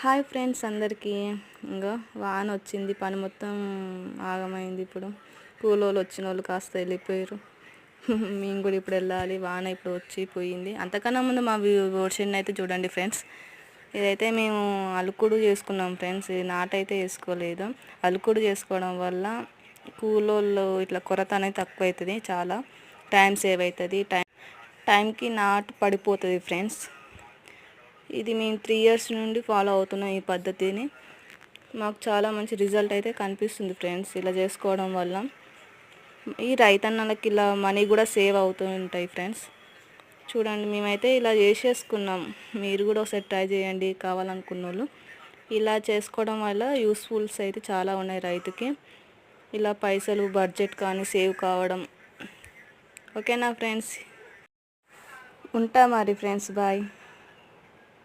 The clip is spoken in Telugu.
హాయ్ ఫ్రెండ్స్ అందరికీ. ఇంకా వాన వచ్చింది, పని మొత్తం ఆగమైంది. ఇప్పుడు కూలోళ్ళు వచ్చిన వాళ్ళు కాస్త వెళ్ళిపోయారు. మేము కూడా ఇప్పుడు వెళ్ళాలి. వాన ఇప్పుడు వచ్చి పోయింది. అంతకన్నా ముందు మా వర్షన్ అయితే చూడండి ఫ్రెండ్స్. ఇదైతే మేము అలుకుడు చేసుకున్నాం ఫ్రెండ్స్. ఇది నాటైతే వేసుకోలేదు. అలుకుడు చేసుకోవడం వల్ల కూలోళ్ళు ఇట్లా కొరత అనేది తక్కువ అవుతుంది, చాలా టైం సేవ్ అవుతుంది. టైంకి నాటు పడిపోతుంది ఫ్రెండ్స్. ఇది మేము 3 years నుండి ఫాలో అవుతున్నాం ఈ పద్ధతిని. మాకు చాలా మంచి రిజల్ట్ అయితే కనిపిస్తుంది ఫ్రెండ్స్ ఇలా చేసుకోవడం వల్ల. ఈ రైతన్నలకి ఇలా మనీ కూడా సేవ్ అవుతూ ఉంటాయి ఫ్రెండ్స్. చూడండి, మేమైతే ఇలా చేసేసుకున్నాం. మీరు కూడా ఒకసారి ట్రై చేయండి కావాలనుకున్న వాళ్ళు. ఇలా చేసుకోవడం వల్ల యూస్ఫుల్స్ అయితే చాలా ఉన్నాయి రైతుకి. ఇలా పైసలు బడ్జెట్ కానీ సేవ్ కావడం. ఓకేనా ఫ్రెండ్స్, ఉంటా మరి ఫ్రెండ్స్, బాయ్.